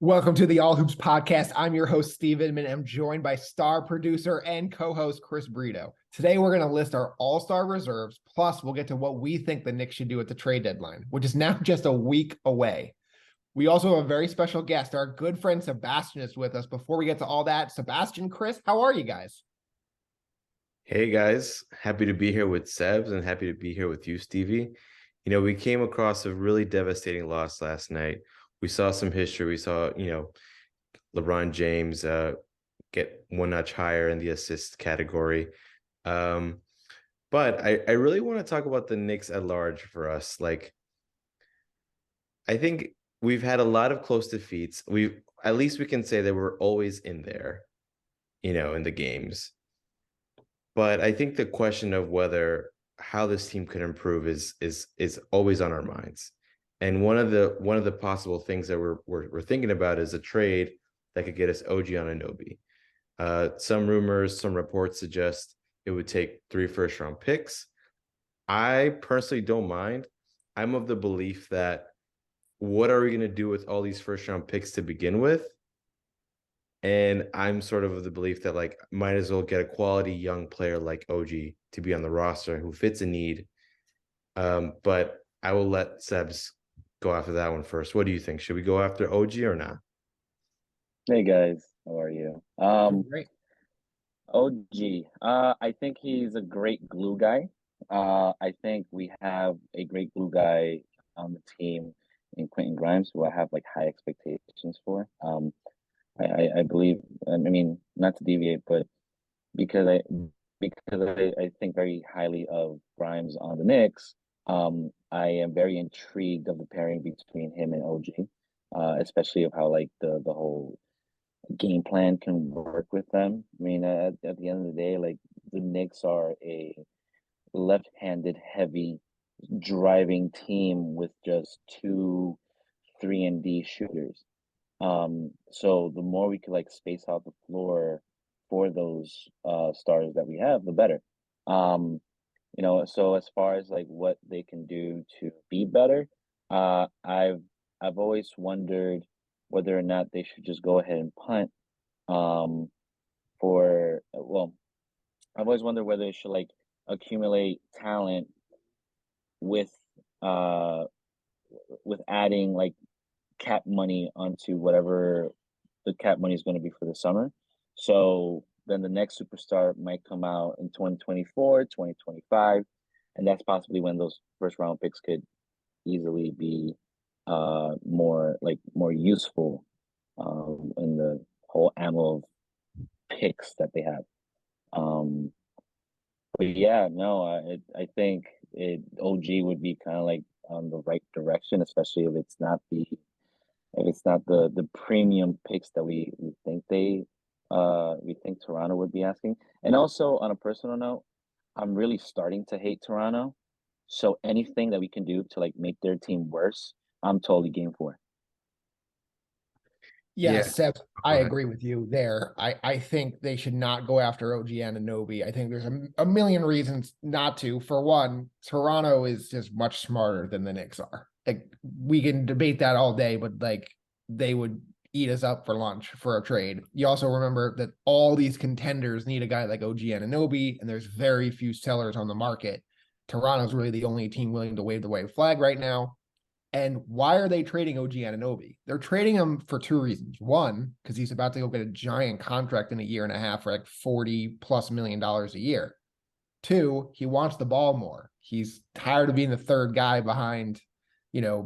Welcome to the All Hoops podcast. I'm your host, Steve Inman, and I'm joined by star producer and co-host Chris Brito. Today, we're going to list our all-star reserves, plus we'll get to what we think the Knicks should do at the trade deadline, which is now just a week away. We also have a very special guest. Our good friend Sebastian is with us. Before we get to all that, Sebastian, Chris, how are you guys? Hey guys, happy to be here with Sebs and happy to be here with you, Stevie. We came across a really devastating loss last night. We saw some history. We saw, LeBron James get one notch higher in the assist category. But I really want to talk about the Knicks at large for us. I think we've had a lot of close defeats. At least we can say that we're always in there, in the games. But I think the question of how this team could improve is always on our minds. And one of the possible things that we're thinking about is a trade that could get us OG Anunoby. Some rumors, some reports suggest it would take 3 first-round picks. I personally don't mind. I'm of the belief that what are we going to do with all these first-round picks to begin with? And I'm sort of the belief that might as well get a quality young player like OG to be on the roster who fits a need. But I will let Sebs go after that one first. What do you think? Should we go after OG or not? Hey guys, how are you? Great. OG. I think he's a great glue guy. I think we have a great glue guy on the team in Quentin Grimes, who I have high expectations for. I believe, I mean, not to deviate, but because I think very highly of Grimes on the Knicks, I am very intrigued of the pairing between him and OG, especially of how the whole game plan can work with them. I mean, at the end of the day, the Knicks are a left-handed heavy driving team with just 2 3-and-D shooters. So the more we could space out the floor for those stars that we have, the better. So as far as what they can do to be better, I've always wondered whether or not they should just go ahead and punt. I've always wondered whether they should accumulate talent with adding cap money onto whatever the cap money is going to be for the summer. So then the next superstar might come out in 2024, 2025, and that's possibly when those first round picks could easily be more useful in the whole ammo of picks that they have. But yeah, no, I think OG would be kind of on the right direction, especially if it's not the premium picks that we think Toronto would be asking. And also on a personal note, I'm really starting to hate Toronto. So anything that we can do to make their team worse, I'm totally game for. Yes, Seb, I agree with you there. I think they should not go after OG Anunoby. I think there's a million reasons not to. For one, Toronto is just much smarter than the Knicks are. We can debate that all day, but they would eat us up for lunch for a trade. You also remember that all these contenders need a guy like OG Anunoby, and there's very few sellers on the market. Toronto's really the only team willing to wave the white flag right now. And why are they trading OG Anunoby? They're trading him for 2 reasons. One, because he's about to go get a giant contract in a year and a half for $40+ million a year. 2, he wants the ball more. He's tired of being the third guy behind,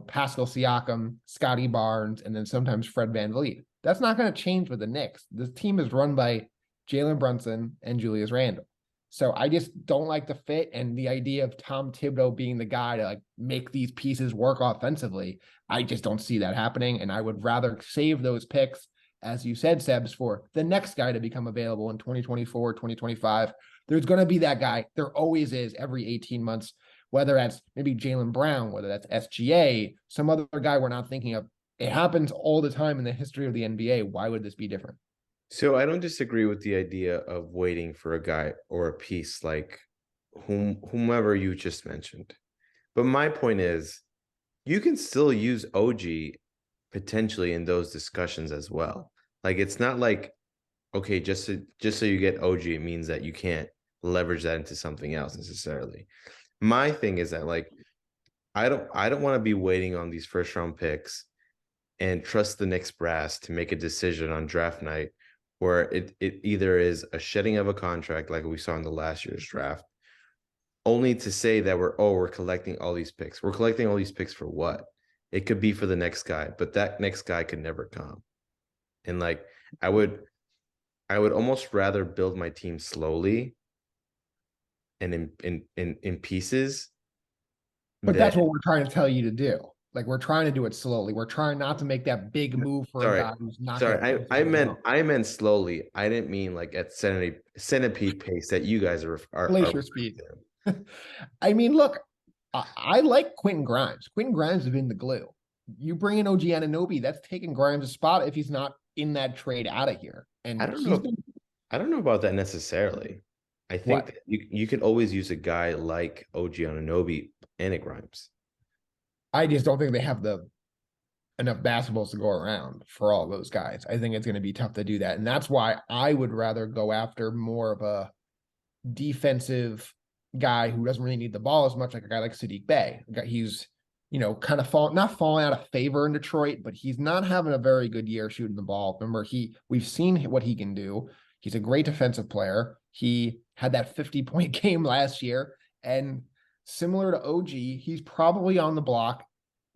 Pascal Siakam, Scotty Barnes, and then sometimes Fred VanVleet. That's not going to change with the Knicks. This team is run by Jalen Brunson and Julius Randle. So I just don't like the fit, and the idea of Tom Thibodeau being the guy to make these pieces work offensively. I just don't see that happening, and I would rather save those picks, as you said, Sebs, for the next guy to become available in 2024, 2025. There's going to be that guy. There always is every 18 months, whether that's maybe Jaylen Brown, whether that's SGA, some other guy we're not thinking of. It happens all the time in the history of the NBA. Why would this be different? So I don't disagree with the idea of waiting for a guy or a piece like whomever you just mentioned. But my point is, you can still use OG potentially in those discussions as well. Like it's not like, okay, just so you get OG, it means that you can't leverage that into something else necessarily. My thing is that like I don't want to be waiting on these first round picks and trust the Knicks brass to make a decision on draft night where it either is a shedding of a contract like we saw in the last year's draft, only to say that we're collecting all these picks. We're collecting all these picks for what? It could be for the next guy, but that next guy could never come. And like I would almost rather build my team slowly and in pieces. But that's what we're trying to tell you to do. Like we're trying to do it slowly. We're trying not to make that big move for a guy who's not going to. I meant slowly. I didn't mean like at centipede pace that you guys are Glacier speed. I mean, look, I like Quentin Grimes. Quentin Grimes has been the glue. You bring in OG Anunoby, that's taking Grimes' spot if he's not in that trade out of here. And I don't know. I don't know about that necessarily. I think that you can always use a guy like OG Anunoby and a Grimes. I just don't think they have enough basketballs to go around for all those guys. I think it's going to be tough to do that. And that's why I would rather go after more of a defensive guy who doesn't really need the ball as much, like a guy like Saddiq Bey. He's, kind of not falling out of favor in Detroit, but he's not having a very good year shooting the ball. Remember, we've seen what he can do. He's a great defensive player. He had that 50-point game last year. And similar to OG, he's probably on the block.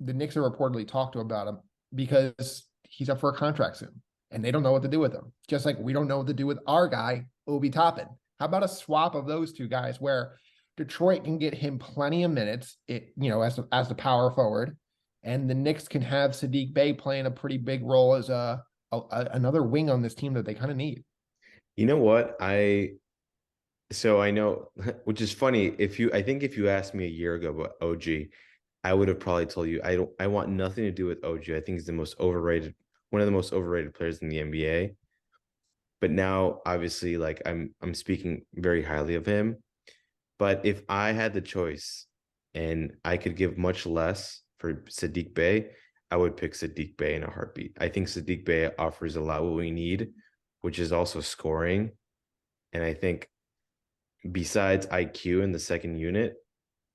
The Knicks are reportedly talked to about him because he's up for a contract soon. And they don't know what to do with him. Just like we don't know what to do with our guy, Obi Toppin. How about a swap of those two guys where Detroit can get him plenty of minutes, as the power forward, and the Knicks can have Saddiq Bey playing a pretty big role as another wing on this team that they kind of need. You know what? So I know, which is funny. I think if you asked me a year ago about OG, I would have probably told you I want nothing to do with OG. I think he's one of the most overrated players in the NBA. But now, obviously, like I'm speaking very highly of him. But if I had the choice and I could give much less for Saddiq Bey, I would pick Saddiq Bey in a heartbeat. I think Saddiq Bey offers a lot what we need, which is also scoring. And I think besides IQ in the second unit,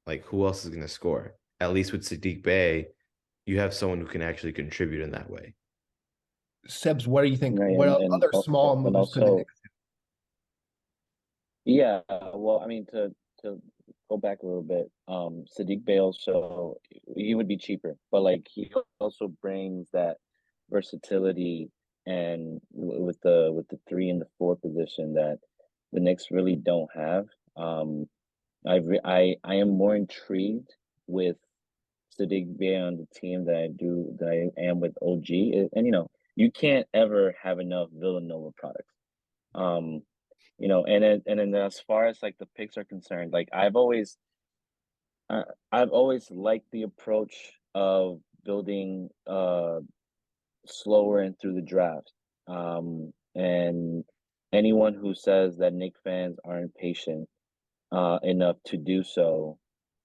like who else is going to score? At least with Saddiq Bey, you have someone who can actually contribute in that way. Sebs, what do you think? Right, What and other small moves could the Knicks do? Yeah, well, I mean, to go back a little bit, Sadiq Bey also he would be cheaper, but like he also brings that versatility and with the 3 and the 4 position that the Knicks really don't have. I am more intrigued with Sadiq Bey on the team than I am with OG, and you can't ever have enough Villanova products. Um, and then as far as like the picks are concerned, like I've always liked the approach of building slower and through the draft. And anyone who says that Knick fans aren't patient enough to do so,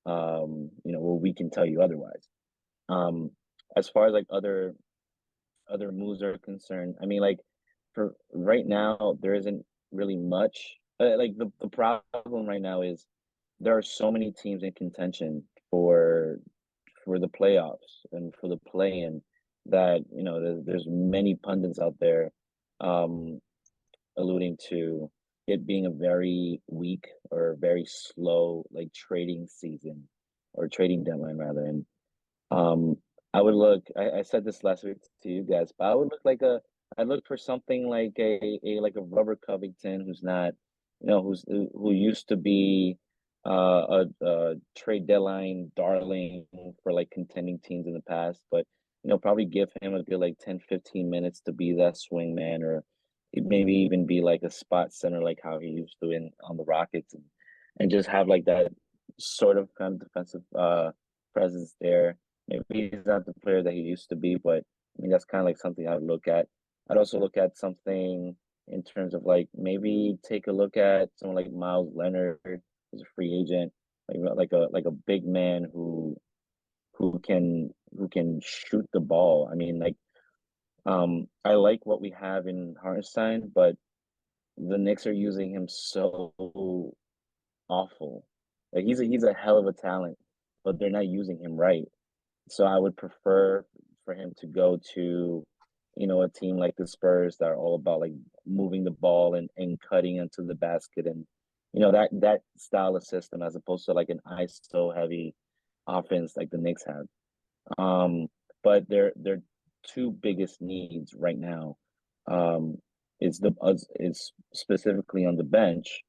well, we can tell you otherwise. Um, as far as like other moves are concerned, I mean, like for right now, there isn't really much. Like the problem right now is there are so many teams in contention for the playoffs and for the play-in that there's many pundits out there um, alluding to it being a very weak or very slow like trading season or trading deadline rather. And um, I would look. I said this last week to you guys, but I would look like I look for something like a Robert Covington who's not, who used to be a trade deadline darling for like contending teams in the past, but probably give him a good like 10-15 minutes to be that swing man or maybe even be like a spot center like how he used to in on the Rockets and just have like that sort of kind of defensive presence there. Maybe he's not the player that he used to be, but I mean that's kind of like something I would look at. I'd also look at something in terms of like maybe take a look at someone like Miles Leonard, who's a free agent, like a big man who can shoot the ball. I mean, like I like what we have in Hartenstein, but the Knicks are using him so awful. Like he's a hell of a talent, but they're not using him right. So I would prefer for him to go to, a team like the Spurs that are all about like moving the ball and cutting into the basket and that style of system as opposed to like an ISO heavy offense like the Knicks have. Um, but their two biggest needs right now is specifically on the bench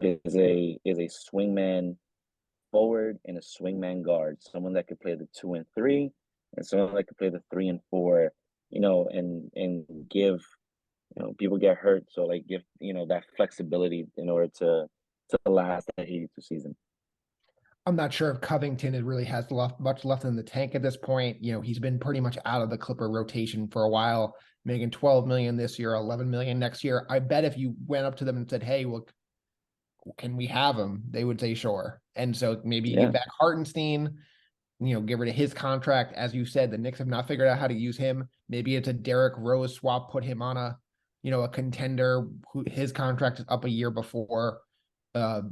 is a swingman forward and a swingman guard, someone that could play the 2 and 3, and someone that could play the 3 and 4. And give people get hurt, so like give that flexibility in order to last that 82 season. I'm not sure if Covington really has much left in the tank at this point. He's been pretty much out of the Clipper rotation for a while, making 12 million this year, 11 million next year. I bet if you went up to them and said, "Hey, well, can we have him?" They would say sure. And so maybe you Yeah. give back Hartenstein, get rid of his contract. As you said, the Knicks have not figured out how to use him. Maybe it's a Derrick Rose swap, put him on a contender who his contract is up a year uh,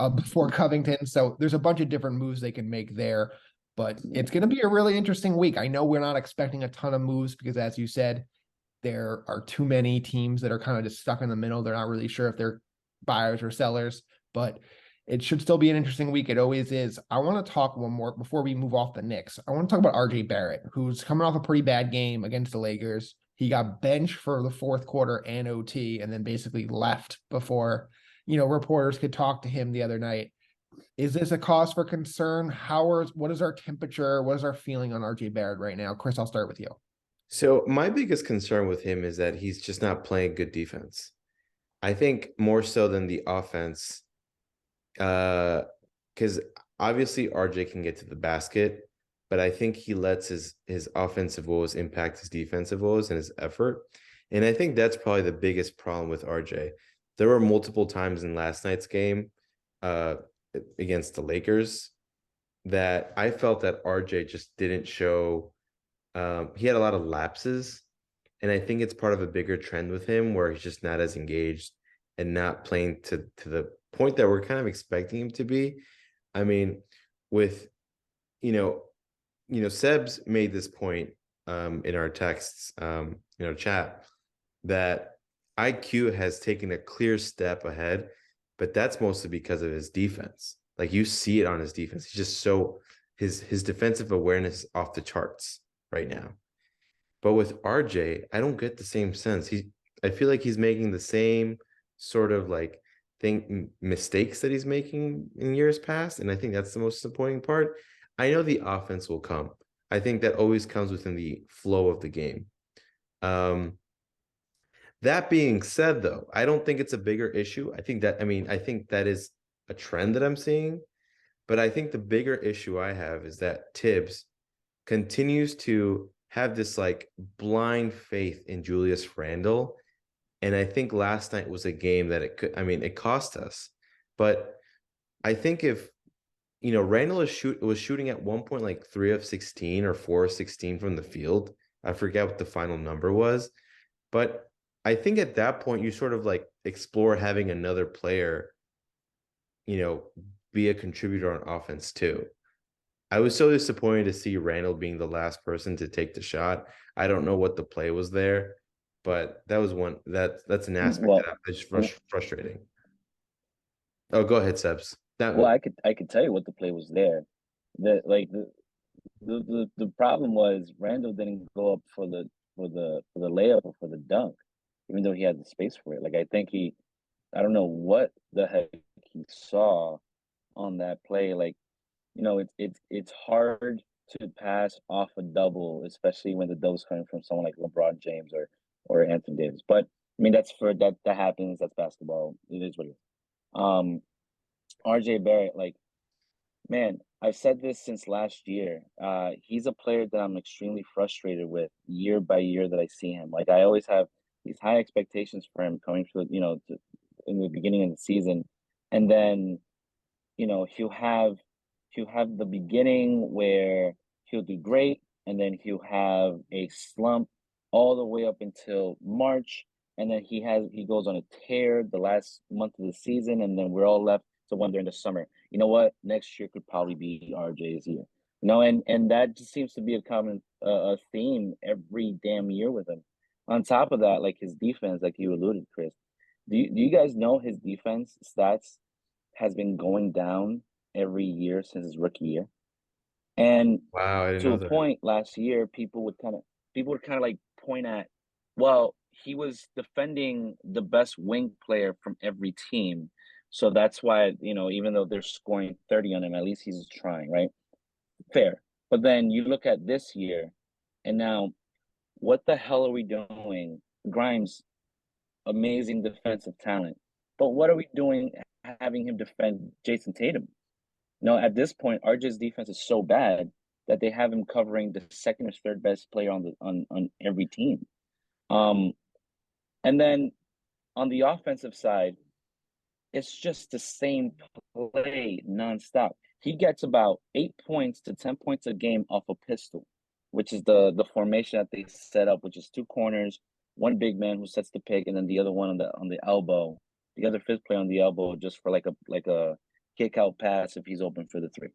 before Covington. So there's a bunch of different moves they can make there, but it's going to be a really interesting week. I know we're not expecting a ton of moves because, as you said, there are too many teams that are kind of just stuck in the middle. They're not really sure if they're buyers or sellers, but it should still be an interesting week. It always is. I want to talk one more before we move off the Knicks. I want to talk about RJ Barrett, who's coming off a pretty bad game against the Lakers. He got benched for the fourth quarter and OT and then basically left before, reporters could talk to him the other night. Is this a cause for concern? What is our temperature? What is our feeling on RJ Barrett right now? Chris, I'll start with you. So my biggest concern with him is that he's just not playing good defense. I think more so than the offense, because obviously RJ can get to the basket, but I think he lets his offensive woes impact his defensive woes and his effort. And I think that's probably the biggest problem with RJ. There were multiple times in last night's game uh, against the Lakers that I felt that RJ just didn't show. He had a lot of lapses, and I think it's part of a bigger trend with him where he's just not as engaged and not playing to the point that we're kind of expecting him to be. I mean, with Sebs made this point in our texts, chat, that IQ has taken a clear step ahead, but that's mostly because of his defense. Like you see it on his defense. He's just so his defensive awareness is off the charts right now. But with RJ, I don't get the same sense. I feel like he's making the same sort of like mistakes that he's making in years past, and I think that's the most disappointing part. I know the offense will come. I think that always comes within the flow of the game. That being said, though, I don't think it's a bigger issue. I think that is a trend that I'm seeing, but I think the bigger issue I have is that Tibbs continues to have this like blind faith in Julius Randle. And I think last night was a game that it cost us. But I think if, Randle was shooting at one point like 3 of 16 or 4 of 16 from the field. I forget what the final number was. But I think at that point, you sort of like explore having another player, be a contributor on offense too. I was so disappointed to see Randle being the last person to take the shot. I don't know what the play was there, but that was that's an aspect Well, that is frustrating. Oh, go ahead, Sebs. well, I could tell you what the play was there. The problem was Randall didn't go up for the layup or for the dunk, even though he had the space for it. Like I don't know what the heck he saw on that play. Like it's hard to pass off a double, especially when the double's coming from someone like LeBron James or Anthony Davis. But I mean that happens. That's basketball. It is what it is. Um, RJ Barrett, like man, I've said this since last year. He's a player that I'm extremely frustrated with year by year that I see him. Like I always have these high expectations for him coming through, in the beginning of the season, and then he'll have the beginning where he'll do great, and then he'll have a slump all the way up until March, and then he goes on a tear the last month of the season, and then we're all left to wonder in the summer. You know what? Next year could probably be RJ's year. And that just seems to be a common theme every damn year with him. On top of that, like his defense, like you alluded, Chris. Do you guys know his defense stats has been going down every year since his rookie year? And Wow, I didn't to know a that. point last year, people would kind of like point at, well, he was defending the best wing player from every team. So that's why, even though they're scoring 30 on him, at least he's trying, right? Fair. But then you look at this year, and now what the hell are we doing? Grimes, amazing defensive talent. But what are we doing having him defend Jason Tatum? No, at this point, RJ's defense is so bad that they have him covering the second or third best player on every team. Um, and then on the offensive side, it's just the same play nonstop. He gets about 8 points to 10 points a game off a pistol, which is the formation that they set up, which is two corners, one big man who sets the pick, and then the other one on the elbow, the other fifth player on the elbow, just for like a kick out pass if he's open for the three.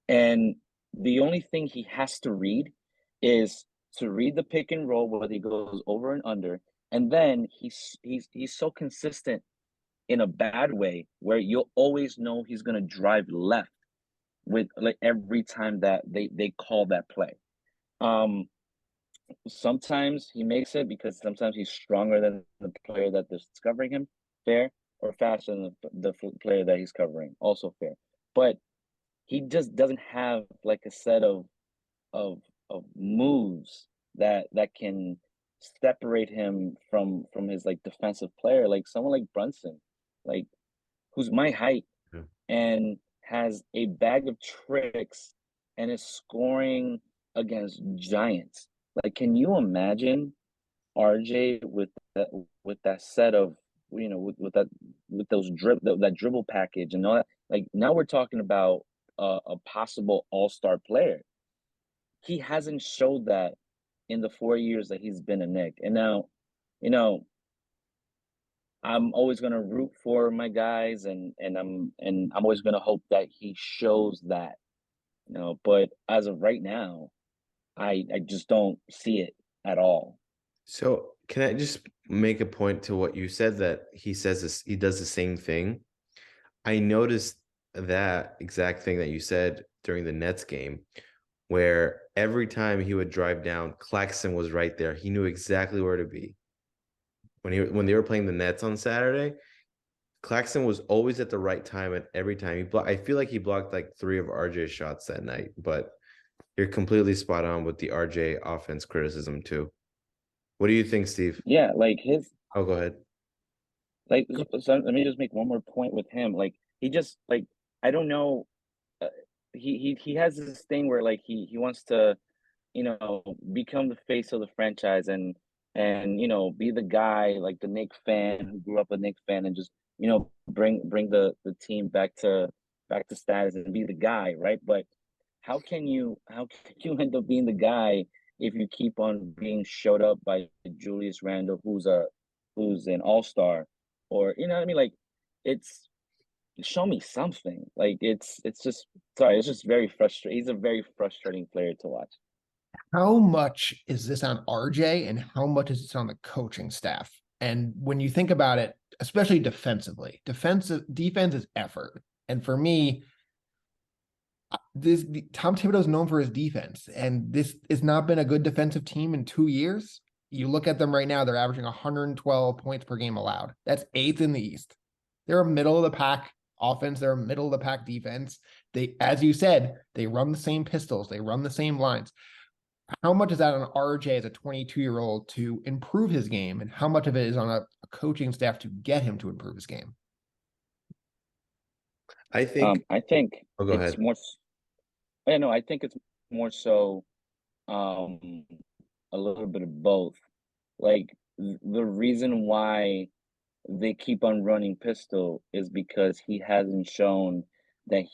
And the only thing he has to read is to read the pick and roll, whether he goes over and under, and then he's so consistent in a bad way where you'll always know he's gonna drive left with like every time that they call that play. Um, Sometimes he makes it because sometimes he's stronger than the player that is covering him, fair, or faster than the player that he's covering, also fair. But he just doesn't have like a set of of moves that can separate him from his like defensive player, like someone like Brunson, like who's my height Yeah. and has a bag of tricks and is scoring against giants. Like, can you imagine RJ with that set of with those that dribble package and all that? Like now we're talking about a possible all-star player. He hasn't showed that in the 4 years that he's been a Knick. And now, you know, I'm always gonna root for my guys and I'm always gonna hope that he shows that. But as of right now, I just don't see it at all. So can I just make a point to what you said that he says this, he does the same thing? I noticed that exact thing that you said during the Nets game, where every time he would drive down, Claxton was right there. He knew exactly where to be. When they were playing the Nets on Saturday, Claxton was always at the right time at every time. I feel like he blocked like 3 of RJ's shots that night, but you're completely spot on with the RJ offense criticism too. What do you think, Steve? Yeah, like his Oh, go ahead. like so let me just make one more point with him. Like he just like I don't know uh, he has this thing where like he wants to become the face of the franchise and be the guy like the Knicks fan who grew up a Knicks fan and just bring the team back to status and be the guy, right? But how can you end up being the guy if you keep on being showed up by Julius Randle, who's an all-star, or you know what I mean? Like it's show me something. Like it's just sorry, it's just very frustrating. He's a very frustrating player to watch. How much is this on RJ and how much is this on the coaching staff? And when you think about it, especially defensively, defense is effort. And for me, Tom Thibodeau is known for his defense, and this has not been a good defensive team in 2 years. You look at them right now; they're averaging 112 points per game allowed. That's eighth in the East. They're a middle of the pack offense. They're a middle of the pack defense. They, as you said, they run the same pistols. They run the same lines. How much is that on RJ as a 22-year-old to improve his game, and how much of it is on a coaching staff to get him to improve his game? I think. I think Oh, go it's ahead. more. Yeah, no, I think it's more so um, a little bit of both. Like the reason why they keep on running pistol is because he hasn't shown that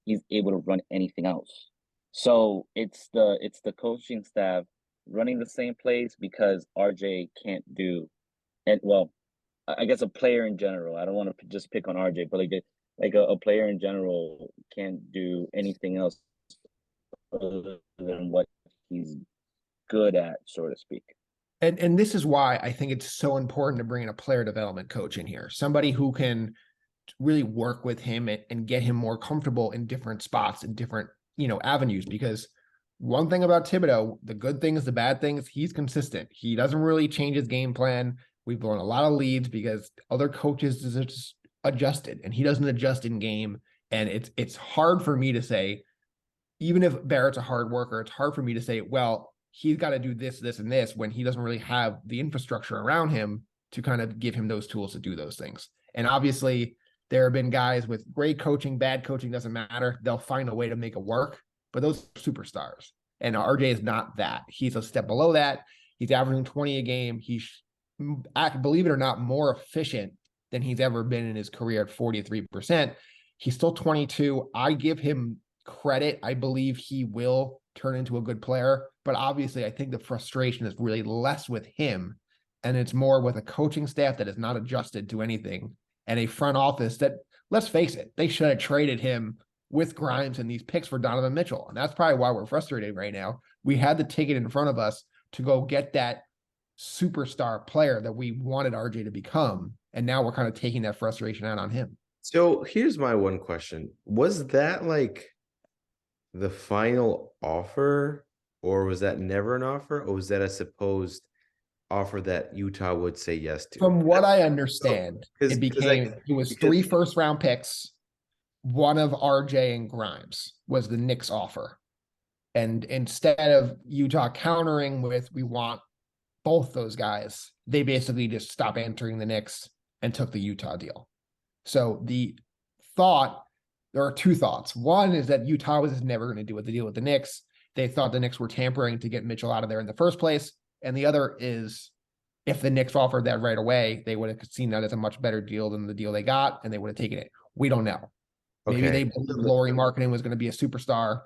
he's able to run anything else. So it's the coaching staff running the same plays because RJ can't do, and well, I guess a player in general. I don't want to just pick on RJ, but a player in general can't do anything else other than what he's good at, so to speak. And this is why I think it's so important to bring in a player development coach in here, somebody who can really work with him and get him more comfortable in different spots and different, avenues. Because one thing about Thibodeau, the good things, the bad things, he's consistent. He doesn't really change his game plan. We've blown a lot of leads because other coaches just adjusted, and he doesn't adjust in game. And it's hard for me to say, even if Barrett's a hard worker, it's hard for me to say, well, he's got to do this, this, and this when he doesn't really have the infrastructure around him to kind of give him those tools to do those things. And obviously, there have been guys with great coaching, bad coaching, doesn't matter. They'll find a way to make it work, but those are superstars. And RJ is not that. He's a step below that. He's averaging 20 a game. He's, believe it or not, more efficient than he's ever been in his career at 43%. He's still 22. I give him credit. I believe he will turn into a good player, but obviously I think the frustration is really less with him, and it's more with a coaching staff that is not adjusted to anything, and a front office that, let's face it, they should have traded him with Grimes and these picks for Donovan Mitchell. And that's probably why we're frustrated right now. We had the ticket in front of us to go get that superstar player that we wanted RJ to become, and now we're kind of taking that frustration out on him. So here's my one question. Was that like the final offer, or was that never an offer, or was that a supposed offer that Utah would say yes to? From what I understand, it was 3 first-round picks. One of RJ and Grimes was the Knicks offer. And instead of Utah countering with, we want both those guys, they basically just stopped answering the Knicks and took the Utah deal. So there are two thoughts. One is that Utah was never going to do the deal with the Knicks. They thought the Knicks were tampering to get Mitchell out of there in the first place. And the other is, if the Knicks offered that right away, they would have seen that as a much better deal than the deal they got, and they would have taken it. We don't know. Maybe they believed Lauri Markkanen was going to be a superstar,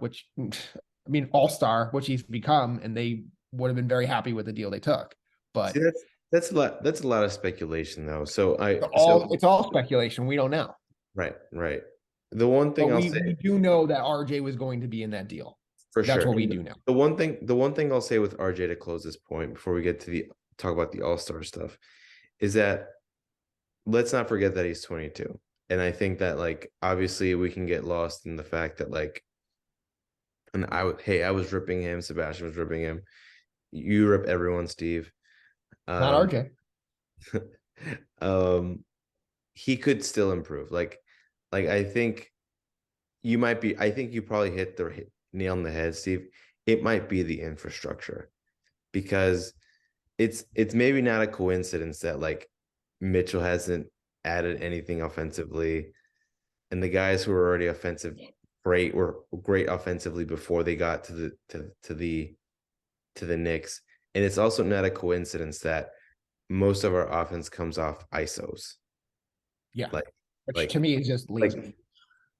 all-star, which he's become, and they would have been very happy with the deal they took. But see, that's a lot. That's a lot of speculation, though. So it's all speculation. We don't know. Right. The one thing I'll say, we do know that RJ was going to be in that deal. For sure. That's what we do know. The one thing I'll say with RJ to close this point before we get to talk about the All-Star stuff is that let's not forget that he's 22. And I think that, like, obviously we can get lost in the fact that, like, and I was ripping him, Sebastian was ripping him. You rip everyone, Steve. Not RJ. He could still improve. Like I think you probably hit the nail on the head, Steve. It might be the infrastructure, because it's maybe not a coincidence that, like, Mitchell hasn't added anything offensively, and the guys who were already were great offensively before they got to the Knicks. And it's also not a coincidence that most of our offense comes off ISOs. Yeah, which to me is just lazy.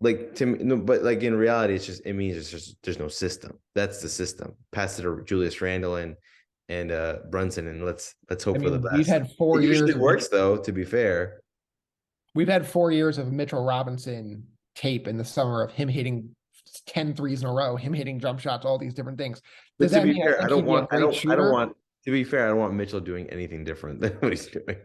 Like to me, no, but like in reality, it means there's no system. That's the system. Pass it to Julius Randle and Brunson, and let's hope for the best. We've had 4 years. It usually works, though, to be fair. We've had 4 years of Mitchell Robinson tape in the summer of him hitting 10 threes in a row, him hitting jump shots, all these different things. Does that mean I don't want to be fair, I don't want Mitchell doing anything different than what he's doing.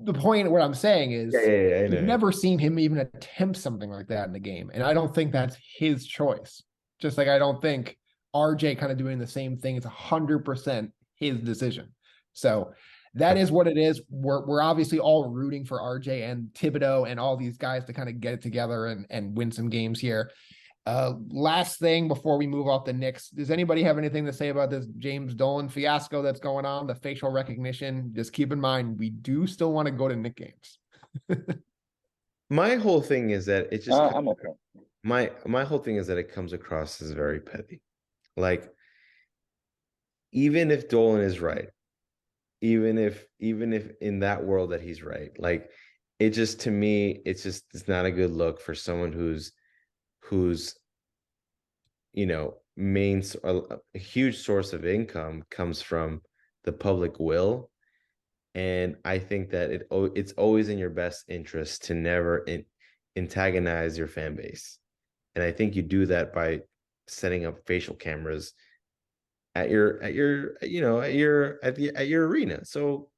The point of what I'm saying is, I've never seen him even attempt something like that in the game. And I don't think that's his choice. Just like I don't think RJ kind of doing the same thing is 100% his decision. So that is what it is. We're obviously all rooting for RJ and Thibodeau and all these guys to kind of get it together and win some games here. Last thing before we move off the Knicks, does anybody have anything to say about this James Dolan fiasco that's going on, the facial recognition? Just keep in mind, we do still want to go to Knick games. My whole thing is that it just I'm okay. My whole thing is that it comes across as very petty. Like, even if Dolan is right, even if in that world that he's right, like, it just, to me, it's not a good look for someone who's a huge source of income comes from the public will. And I think that it's always in your best interest to never antagonize your fan base. And I think you do that by setting up facial cameras at your arena. So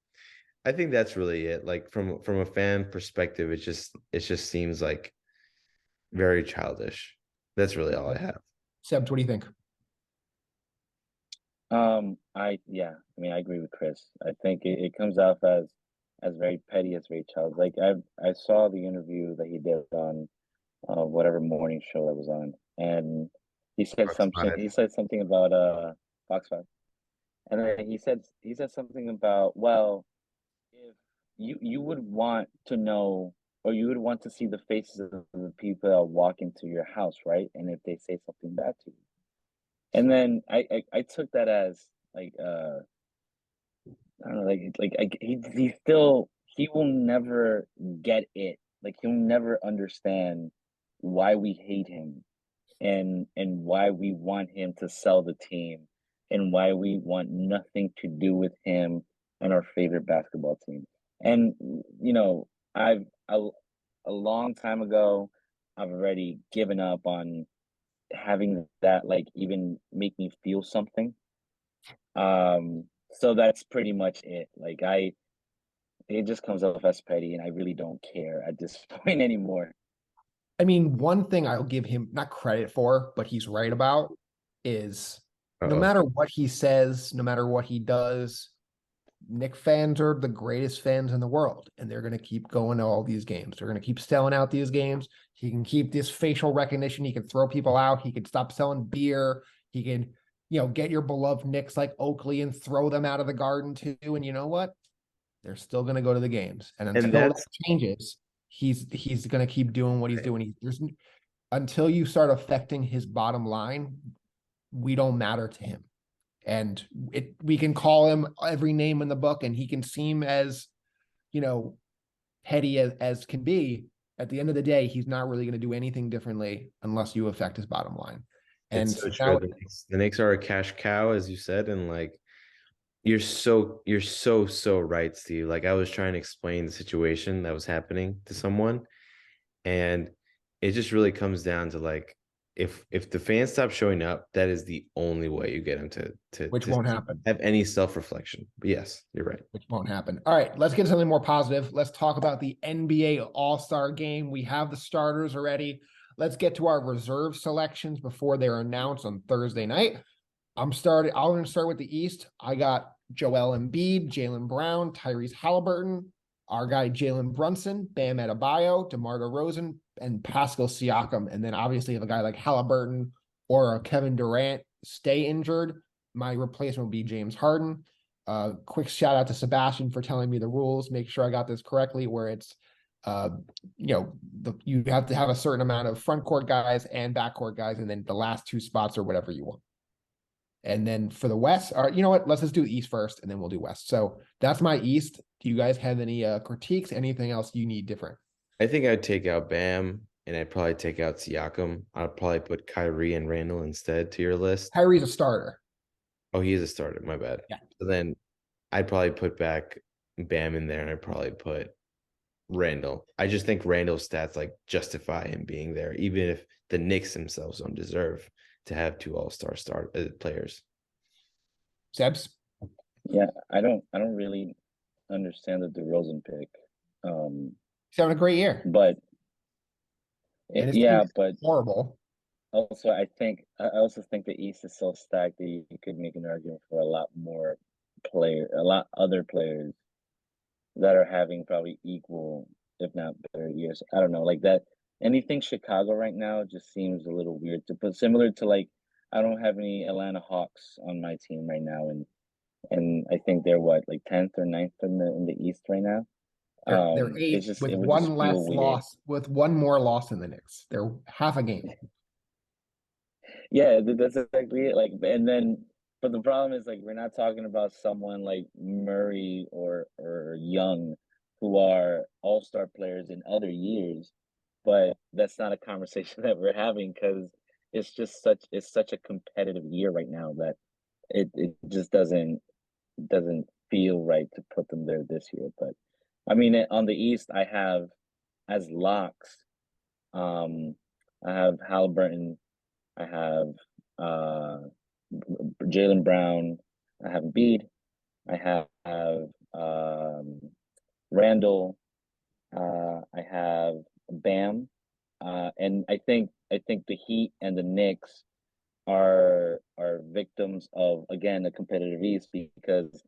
I think that's really it. Like from a fan perspective, it just seems like very childish. That's really all I have. Sebs, what do you think? I mean, I agree with Chris. I think it comes off as very petty, as very childish. Like I saw the interview that he did on whatever morning show that was on, and he said Fox something. 5. He said something about Fox 5, and then he said something about, well, if you would want to know, or you would want to see the faces of the people that walk into your house, right? And if they say something bad to you, and then I took that as like I don't know, he still, he will never get it. Like he'll never understand why we hate him, and why we want him to sell the team, and why we want nothing to do with him and our favorite basketball team. And I've a long time ago, I've already given up on having that like even make me feel something. So that's pretty much it. It just comes off as petty, and I really don't care at this point anymore. I mean, one thing I'll give him not credit for, but he's right about is no Uh-oh. matter what he says, no matter what he does, Knick fans are the greatest fans in the world, and they're going to keep going to all these games. They're going to keep selling out these games. He can keep this facial recognition. He can throw people out. He can stop selling beer. He can, get your beloved Knicks like Oakley and throw them out of the Garden too. And you know what? They're still going to go to the games. And And until that that's changes, he's going to keep doing what he's doing. Until you start affecting his bottom line, we don't matter to him. And we can call him every name in the book, and he can seem as, petty as can be. At the end of the day, he's not really going to do anything differently unless you affect his bottom line. And it's so true. now, The Knicks are a cash cow, as you said, and like you're so right, Steve. Like I was trying to explain the situation that was happening to someone, and it just really comes down to like if the fans stop showing up, that is the only way you get them which to won't happen. have any self-reflection. But yes, you're right. Which won't happen. All right, let's get something more positive. Let's talk about the NBA All-Star game. We have the starters already. Let's get to our reserve selections before they're announced on Thursday night. I'm going to start with the East. I got Joel Embiid, Jaylen Brown, Tyrese Halliburton, our guy Jalen Brunson, Bam Adebayo, DeMar DeRozan, and Pascal Siakam. And then obviously if a guy like Halliburton or Kevin Durant stay injured, my replacement would be James Harden. Quick shout out to Sebastian for telling me the rules. Make sure I got this correctly, where it's you have to have a certain amount of front court guys and back court guys, and then the last two spots or whatever you want. And then for the West, you know what? Let's just do East first, and then we'll do West. So that's my East. Do you guys have any critiques? Anything else you need different? I think I'd take out Bam and I'd probably take out Siakam. I'd probably put Kyrie and Randall instead to your list. Kyrie's a starter. Oh, he is a starter. My bad. Yeah. So then I'd probably put back Bam in there, and I'd probably put Randall. I just think Randall's stats like justify him being there, even if the Knicks themselves don't deserve to have two all-star players. Sebs? Yeah, I don't really understand the DeRozan pick. He's having a great year. But And his yeah, team's but horrible. also I also think the East is so stacked that you could make an argument for a lot other players that are having probably equal, if not better years. I don't know, like that. Anything Chicago right now just seems a little weird to put. Similar to like, I don't have any Atlanta Hawks on my team right now, and I think they're what, like 10th or 9th in the East right now. They're It's eighth just, with it would just one feel less weird. loss, with one more loss than the Knicks. They're half a game. Yeah, that's exactly it. Like, and then, but the problem is like we're not talking about someone like Murray or Young, who are all-star players in other years, but that's not a conversation that we're having because it's such a competitive year right now that it just doesn't feel right to put them there this year. But I mean, on the East, I have as locks. Um, I have Halliburton. I have uh Jalen Brown. I have Embiid. I have Randall. I have Bam. And I think the Heat and the Knicks are victims of, again, the competitive East, because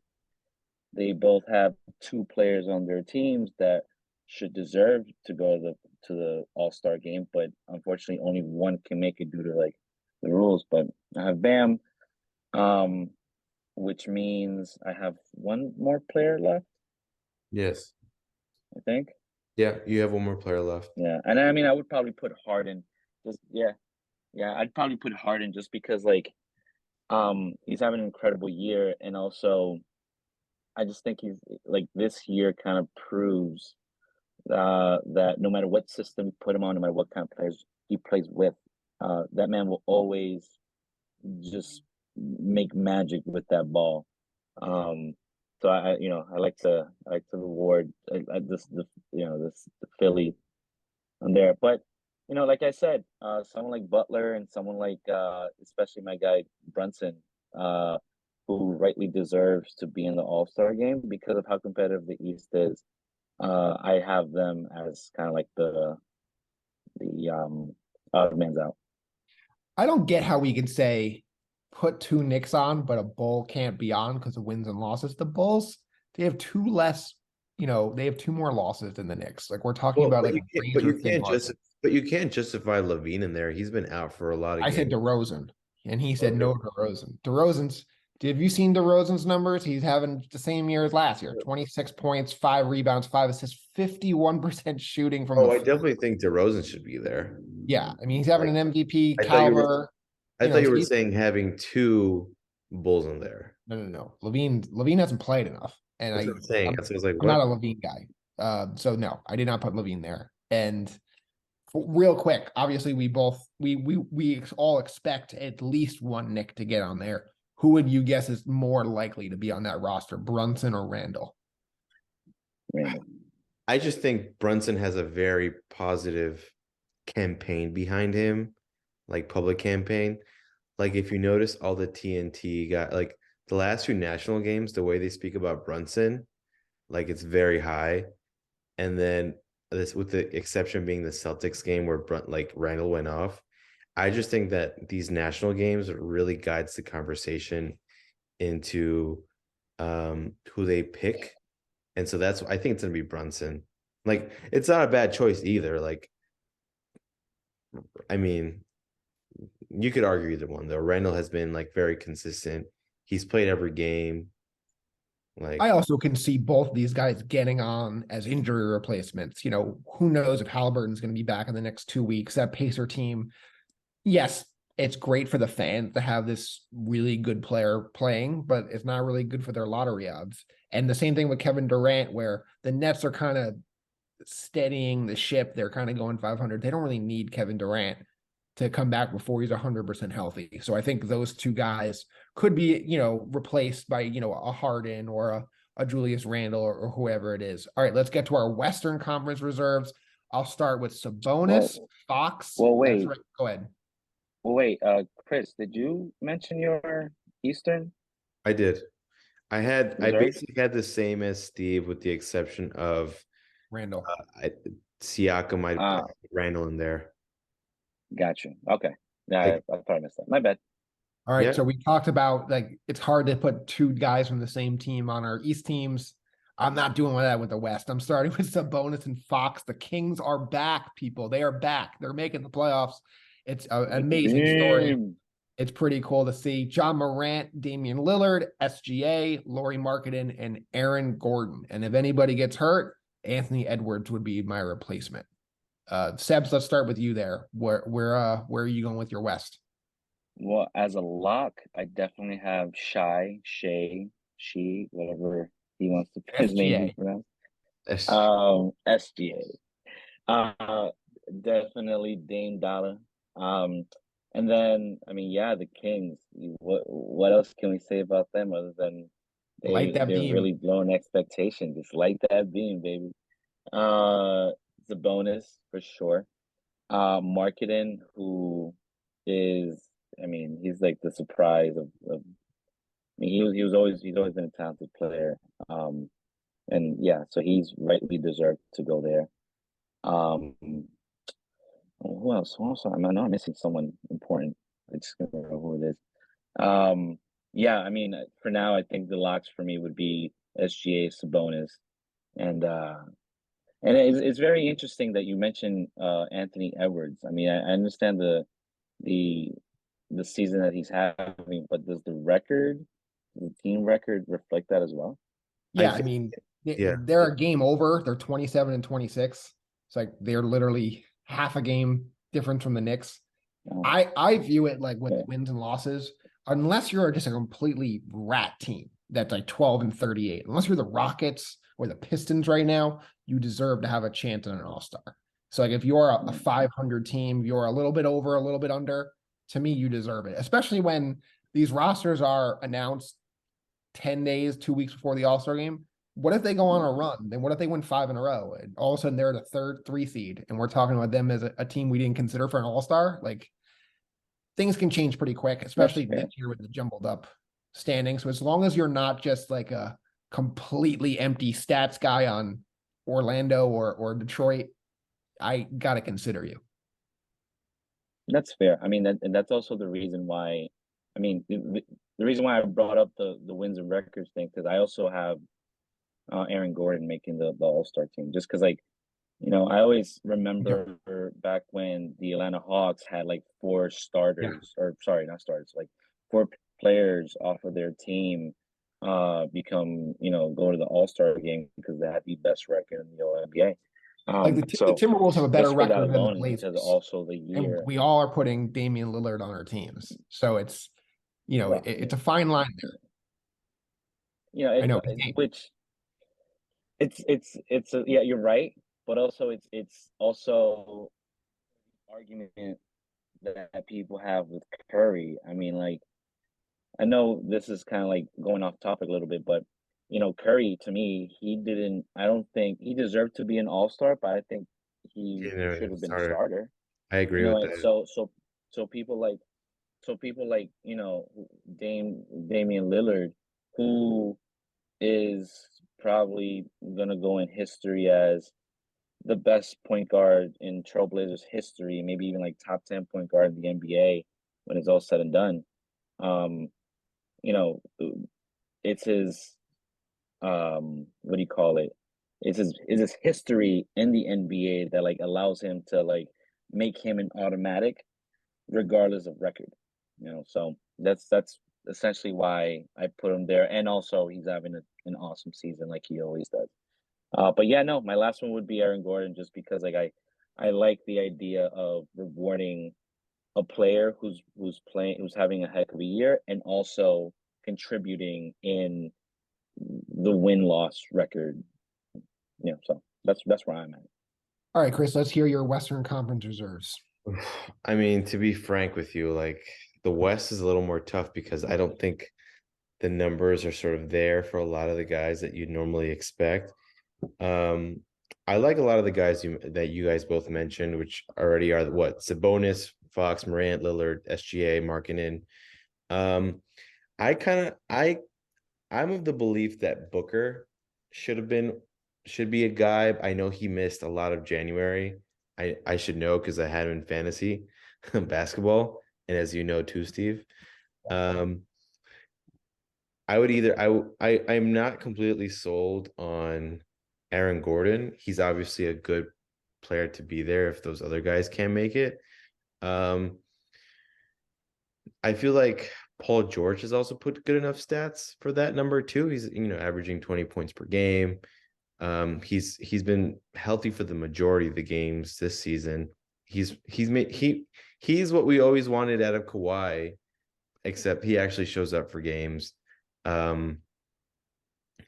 they both have two players on their teams that should deserve to go to the All-Star game, but unfortunately only one can make it due to like the rules. But I have Bam, um, which means I have one more player left, Yes. I think. Yeah, you have one more player left. Yeah, and I mean I would probably put Harden. Just yeah, I'd probably put Harden just because like he's having an incredible year, and also I just think he's like this year kind of proves that no matter what system you put him on, no matter what kind of players he plays with, that man will always just make magic with that ball. Um, so I like to reward this the this the Philly on there, but like I said, someone like Butler and someone like especially my guy Brunson, uh, who rightly deserves to be in the All Star game because of how competitive the East is. I have them as kind of like the odd man's out. I don't get how we can say put two Knicks on, but a Bull can't be on because of wins and losses. The Bulls, they have two less, they have two more losses than the Knicks. Like we're talking Well, about but like you a can't, but you razor thin can't margin. just, but you can't justify Levine in there. He's been out for a lot of I said games. DeRozan, and he said Okay. no DeRozan. Have you seen DeRozan's numbers? He's having the same year as last year: 26 points, 5 rebounds, 5 assists, 51% shooting from the Oh, I floor. definitely think DeRozan should be there. Yeah, I mean he's having Like, an MVP I thought you were, caliber. I thought you were He's saying having two Bulls in there. no. Levine hasn't played enough, and That's what I'm saying. I'm That's what I was like, I'm not what? a Levine guy. So no, I did not put Levine there. And real quick, obviously we all expect at least one Nick to get on there. Who would you guess is more likely to be on that roster, Brunson or Randall? Randall. I just think Brunson has a very positive campaign behind him, like public campaign. Like if you notice all the TNT got like the last two national games, the way they speak about Brunson, like it's very high. And then this, with the exception being the Celtics game where like Randall went off, I just think that these national games really guides the conversation into who they pick. And so that's, I think it's gonna be Brunson. Like it's not a bad choice either. Like, I mean, you could argue either one though. Randall has been like very consistent. He's played every game. I Like, also can see both these guys getting on as injury replacements. Who knows if Halliburton's going to be back in the next 2 weeks? That Pacer team, yes, it's great for the fans to have this really good player playing, but it's not really good for their lottery odds. And the same thing with Kevin Durant, where the Nets are kind of steadying the ship. They're kind of going 500. They don't really need Kevin Durant to come back before he's 100% healthy. So I think those two guys could be, replaced by, a Harden or a Julius Randle or whoever it is. All right, let's get to our Western Conference reserves. I'll start with Sabonis, Well, Fox. well, That's wait, right. Go ahead. Chris, did you mention your Eastern I did. I reserves? basically had the same as Steve with the exception of Randall. I, Siakam, I Ah, put Randall in there. got you. Okay. Yeah, Like, I probably missed that. My bad. All right. yeah, So we talked about like it's hard to put two guys from the same team on our East teams. I'm not doing that with the West. I'm starting with Sabonis and Fox. The Kings are back, people. They are back. They're making the playoffs. It's an The amazing story. team. It's pretty cool to see. John Morant, Damian Lillard, SGA, Laurie Marketing, and Aaron Gordon. And if anybody gets hurt, Anthony Edwards would be my replacement. Sebs, let's start with you there. Where are you going with your West? Well, as a lock, I definitely have Shea, She, whatever he wants to his name be SGA. pronounced. that's- SGA. Definitely Dame Dollar. Um, And then, I mean, yeah, the Kings. What else can we say about them other than Light that they're beam. really blowing expectations. Just light that beam, baby. Uh, it's a bonus for sure. Marketing, who is, I mean, he's like the surprise of I mean, he's always been a talented player. And yeah, so he's rightly deserved to go there. Um, who else? Who else? I know I'm missing someone important. I just don't know who it is. Yeah, I mean, for now, I think the locks for me would be SGA, Sabonis, and it's very interesting that you mentioned Anthony Edwards. I mean, I understand the the season that he's having, but does the team record reflect that as well? I Yeah, I think, mean, yeah, they're a game over. They're 27 and 26. It's like they're literally half a game difference from the Knicks. Oh, I view it like with okay. wins and losses, unless you're just a completely rat team that's like 12 and 38. Unless you're the Rockets or the Pistons right now, you deserve to have a chance at an all-star. So like if you're a 500 team, you're a little bit over, a little bit under, to me, you deserve it. Especially when these rosters are announced 10 days, 2 weeks before the All-Star game. What if they go on a run? Then what if they win 5 in a row? And all of a sudden they're the third, 3 seed, and we're talking about them as a team we didn't consider for an all-star. Like things can change pretty quick, That's especially this fair. year with the jumbled up standing. So as long as you're not just like a completely empty stats guy on Orlando or Detroit, I gotta consider you. That's fair. I mean, and that's also the reason why. I mean, the reason why I brought up the wins and records thing because I also have Aaron Gordon making the All Star team. Just because, like, you know, I always Yeah. remember back when the Atlanta Hawks had like four Yeah. starters, or sorry, not starters, like four players off of their team become, you know, go to the All-Star game because they had the best record in the NBA. Like the So Timberwolves have a better just for that record than the alone, and because Blazers, also the and year, we all are putting Damian Lillard on our teams. So it's right, it's a fine line there. you know, I know. which it's a, yeah, you're right, but also it's also argument that people have with Curry. I mean, like I know this is kind of like going off topic a little bit, but you know, Curry to me, he didn't. I don't think he deserved to be an All Star, but I think he you know, should have been a starter. starter. I You agree know, with and that. so people like you know Damian Lillard, who is probably gonna go in history as the best point guard in Trailblazers history, maybe even like top 10 point guard in the NBA when it's all said and done. Um, you know, it's his what do you call it? It's his history in the NBA that like allows him to like make him an automatic regardless of record. You know, so that's essentially why I put him there. And also he's having an awesome season like he always does. But yeah, no, my last one would be Aaron Gordon just because like I like the idea of rewarding a player who's having a heck of a year and also contributing in the win loss record. You know, so that's where I'm at. All right, Chris, let's hear your Western Conference reserves. I mean, to be frank with you, like the West is a little more tough because I don't think the numbers are sort of there for a lot of the guys that you'd normally expect. Um, I like a lot of the guys that you guys both mentioned, which already are what Sabonis, Fox, Morant, Lillard, SGA, Markkinen. Um, I kind of I'm of the belief that Booker should be a guy. I know he missed a lot of January. I should know because I had him in fantasy basketball, and as you know too, Steve. Um, I would either I'm not completely sold on Aaron Gordon. He's obviously a good player to be there if those other guys can't make it. Um, I feel like Paul George has also put good enough stats for that number too. He's averaging 20 points per game. He's been healthy for the majority of the games this season. He's what we always wanted out of Kawhi, except he actually shows up for games. Um,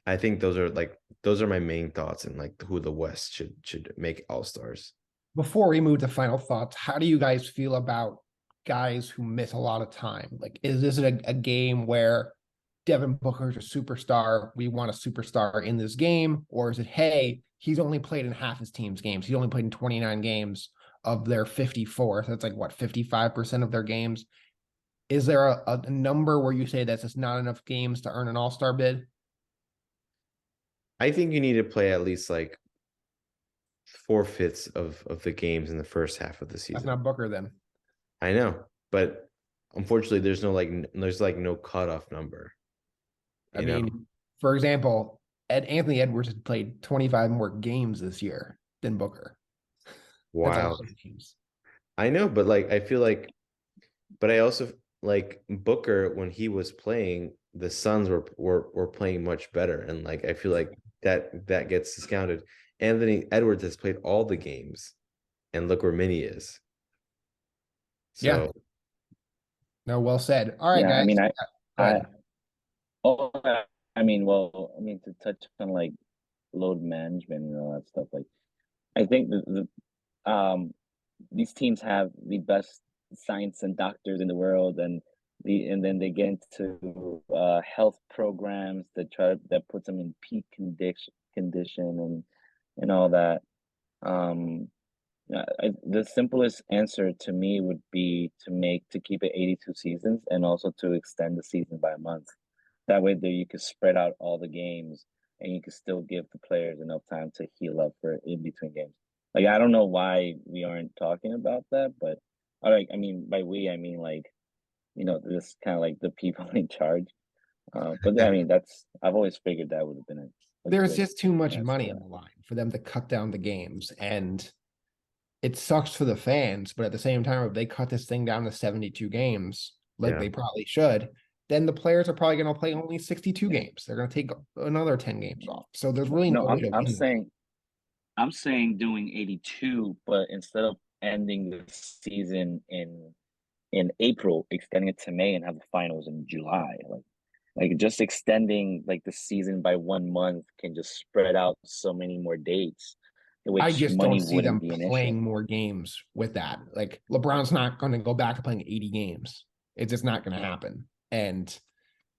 I think those are my main thoughts and like who the West should make all stars. Before we move to final thoughts, how do you guys feel about guys who miss a lot of time? Like, is this a game where Devin Booker's a superstar? We want a superstar in this game, or is it, hey, he's only played in half his team's games. He only played in 29 games of their 54. So that's like what, 55% of their games. Is there a number where you say that's just not enough games to earn an all-star bid? I think you need to play at least like 4/5 of the games in the first half of the That's season. not Booker then. I know, but unfortunately, there's no cutoff number. I mean, for example, Anthony Edwards has played 25 more games this year than Booker. That's a wow. lot of games. I know, but like I feel like, but I also like Booker when he was playing, the Suns were playing much better, and like I feel like that gets discounted. Anthony Edwards has played all the games, and look where Minnie is. Yeah. So No, well said. All right, Yeah, I guys. mean, Go I, ahead. oh, I mean, to touch on like load management and all that stuff, like I think these teams have the best science and doctors in the world, and then they get into health programs that puts them in peak condition and all that. Um, the simplest answer to me would be to keep it 82 seasons and also to extend the season by a month. That way, there you could spread out all the games and you could still give the players enough time to heal up for in between games. Like I don't know why we aren't talking about that, but all right, I mean by we I mean like this kind of like the people in charge. But I mean I've always figured that would have been a There's good just too much answer to money that. on the line for them to cut down the games. And it sucks for the fans, but at the same time, if they cut this thing down to 72 games, like yeah, they probably should, then the players are probably going to play only 62 games. They're going to take another 10 games off. So there's really No, no way to I'm win that. saying doing 82, but instead of ending the season in April, extending it to May and have the finals in July. Like just extending like the season by 1 month can just spread out so many more dates, I which just don't money see wouldn't them be an issue. playing more games with that. Like LeBron's not going to go back to playing 80 games. It's just not going to happen. And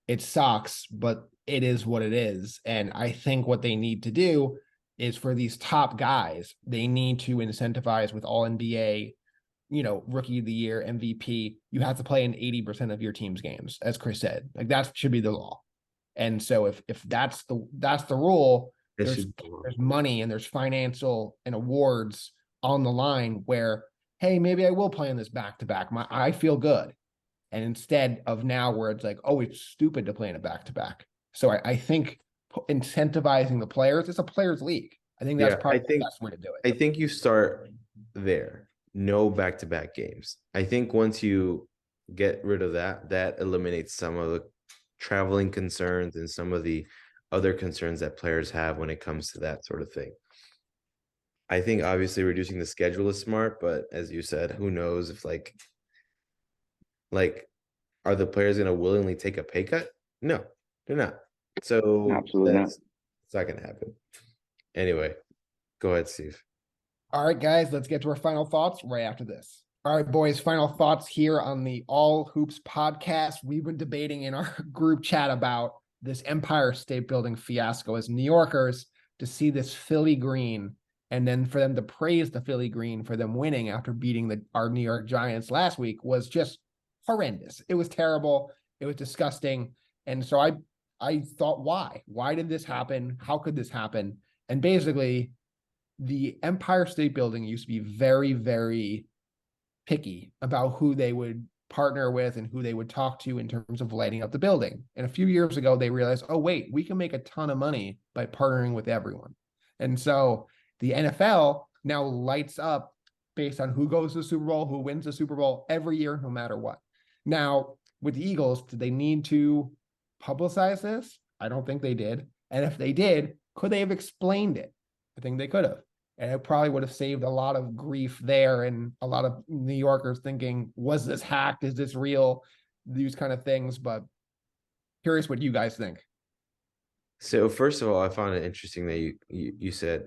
it sucks, but it is what it is. And I think what they need to do is for these top guys, they need to incentivize with all NBA, rookie of the year, MVP. You have to play in 80% of your team's games, as Chris said. Like that should be the law. And so if that's the rule, that there's should. there's money and there's financial and awards on the line where, hey, maybe I will play in this back to back. I feel good. And instead of now where it's like, oh, it's stupid to play in a back to back. So I think incentivizing the players, it's a players league. I think that's Yeah, probably the best way to do I it. think you start there. No back-to-back games. I think once you get rid of that, that eliminates some of the traveling concerns and some of the other concerns that players have when it comes to that sort of thing. I think obviously reducing the schedule is smart, but as you said, who knows if like are the players going to willingly take a pay cut? No, they're not. So Absolutely not. it's not going to happen. Anyway, go ahead, Steve. All right, guys, let's get to our final thoughts right after this. All right, boys, final thoughts here on the All Hoops podcast. We've been debating in our group chat about this Empire State Building fiasco as New Yorkers to see this Philly green and then for them to praise the Philly green for them winning after beating our New York Giants last week was just horrendous. It was terrible. It was disgusting. And so I thought, why? Why did this happen? How could this happen? And basically, the Empire State Building used to be very, very picky about who they would partner with and who they would talk to in terms of lighting up the building. And a few years ago, they realized, oh, wait, we can make a ton of money by partnering with everyone. And so the NFL now lights up based on who goes to the Super Bowl, who wins the Super Bowl every year, no matter what. Now, with the Eagles, did they need to publicize this? I don't think they did. And if they did, could they have explained it? I think they could have. And it probably would have saved a lot of grief there and a lot of New Yorkers thinking, was this hacked? Is this real? These kind of things. But curious what you guys think. So first of all, I found it interesting that you said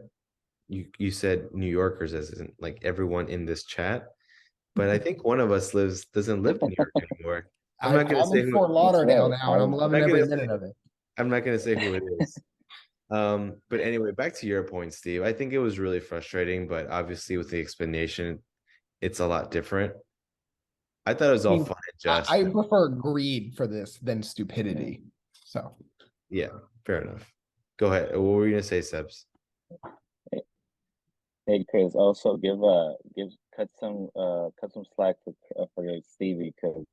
you said New Yorkers as in like everyone in this chat. but I think one of us doesn't live in New York anymore. I'm not gonna I'm say in who. Fort That's Lauderdale right. now, and I'm I'm loving not every gonna say. minute of it. I'm not gonna say who it is. But anyway, back to your point, Steve. I think it was really frustrating, but obviously with the explanation, it's a lot different. I thought it was I all mean, fun and just. I prefer greed for this than stupidity. So Yeah, fair enough. Go ahead. What were you gonna say, Sebs? Hey Chris, also give cut some slack for your Stevie because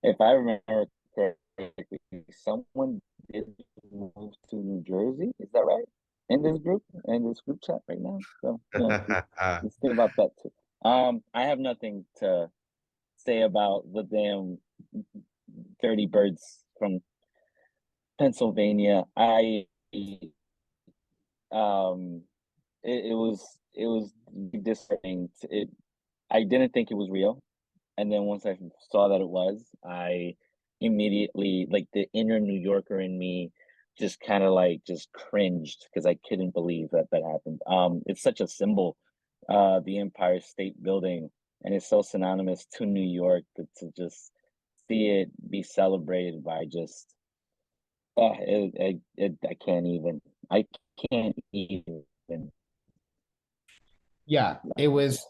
if I remember correctly, someone did move to New Jersey. Is that right? In this group chat right now. So just think about that too. I have nothing to say about the damn dirty birds from Pennsylvania. Um it was disheartening. I didn't think it was real. And then once I saw that it was, I immediately, like, the inner New Yorker in me just kind of like just cringed because I couldn't believe that that happened. It's such a symbol, the Empire State Building, and it's so synonymous to New York to just see it be celebrated by just, I can't even, I can't even. yeah, it was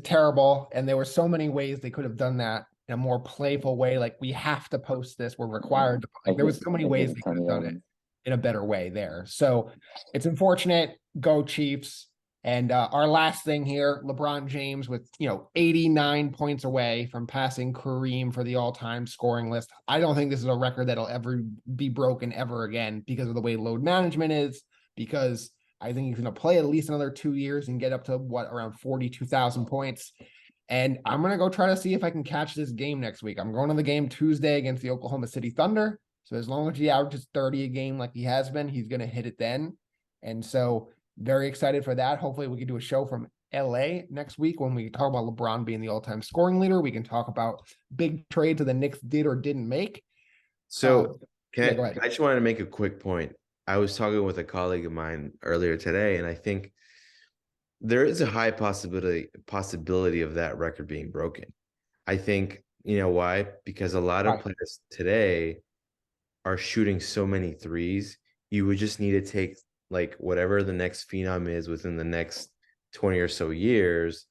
terrible, and there were so many ways they could have done that in a more playful way. Like, we have to post this, we're required to. Like, there was so many I hit ways a they ton could have of done it elements. in a better way there. So it's unfortunate. Go Chiefs. And our last thing here, LeBron James with 89 points away from passing Kareem for the all-time scoring list. I don't think this is a record that'll ever be broken ever again because of the way load management is, because I think he's going to play at least another 2 years and get up to around 42,000 points. And I'm going to go try to see if I can catch this game next week. I'm going to the game Tuesday against the Oklahoma City Thunder. So as long as he averages 30 a game like he has been, he's going to hit it then. And so very excited for that. Hopefully we can do a show from LA next week when we talk about LeBron being the all-time scoring leader. We can talk about big trades that the Knicks did or didn't make. So Yeah, can go ahead. I just wanted to make a quick point. I was talking with a colleague of mine earlier today, and I think there is a high possibility of that record being broken. I think, you know why? Because a lot of Right. players today are shooting so many threes. You would just need to take like whatever the next phenom is within the next 20 or so years,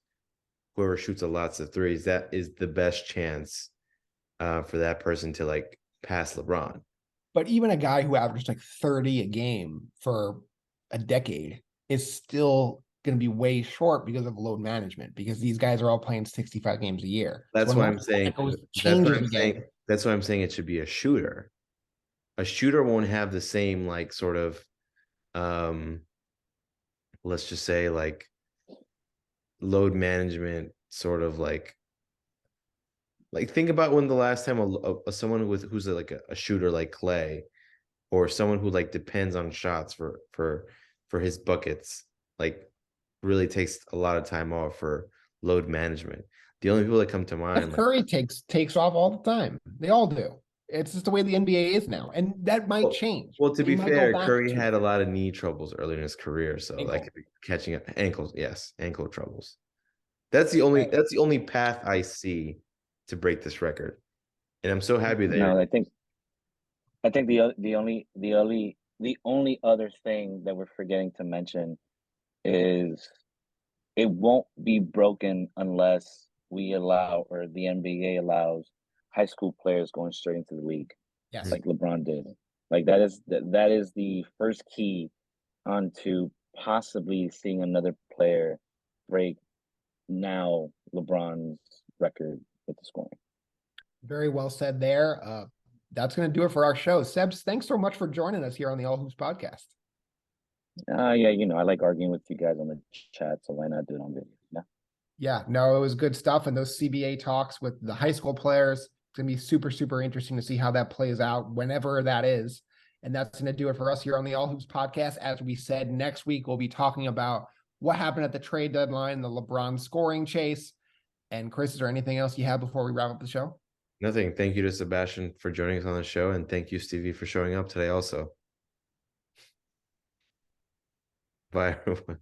whoever shoots a lots of threes, that is the best chance for that person to like pass LeBron. But even a guy who averaged like 30 a game for a decade is still going to be way short because of load management, because these guys are all playing 65 games a year. That's So why when I'm saying changes again. that's why I'm saying it should be a shooter. A shooter won't have the same like sort of um let's just say like load management sort of like think about when the last time someone who's like a shooter like Clay, or someone who like depends on shots for his buckets, like really takes a lot of time off for load management. The only people that come to mind, Steph like, Curry takes off all the time. They all do. It's just the way the NBA is now, and that might change. well, to He be might go fair, back Curry to had a lot of knee troubles earlier in his career, so that ankle. could be catching up. Ankles, yes, ankle troubles. And That's the only path I see to break this record, and I'm so happy that you're. No, I think the only other thing that we're forgetting to mention is it won't be broken unless we allow, or the NBA allows, high school players going straight into the league yes, like LeBron did. Like that is the first key onto possibly seeing another player break now LeBron's record with the scoring. very well said there. That's going to do it for our show. Sebs, thanks so much for joining us here on the All Hoops podcast. Yeah, I like arguing with you guys on the chat, so why not do it on video? Yeah. Yeah, no, it was good stuff. And those CBA talks with the high school players, it's going to be super, super interesting to see how that plays out whenever that is. And that's going to do it for us here on the All Hoops podcast. As we said, next week we'll be talking about what happened at the trade deadline, the LeBron scoring chase. And Chris, is there anything else you have before we wrap up the show? Nothing. Thank you to Sebastian for joining us on the show, and thank you, Stevie, for showing up today also. Bye, everyone.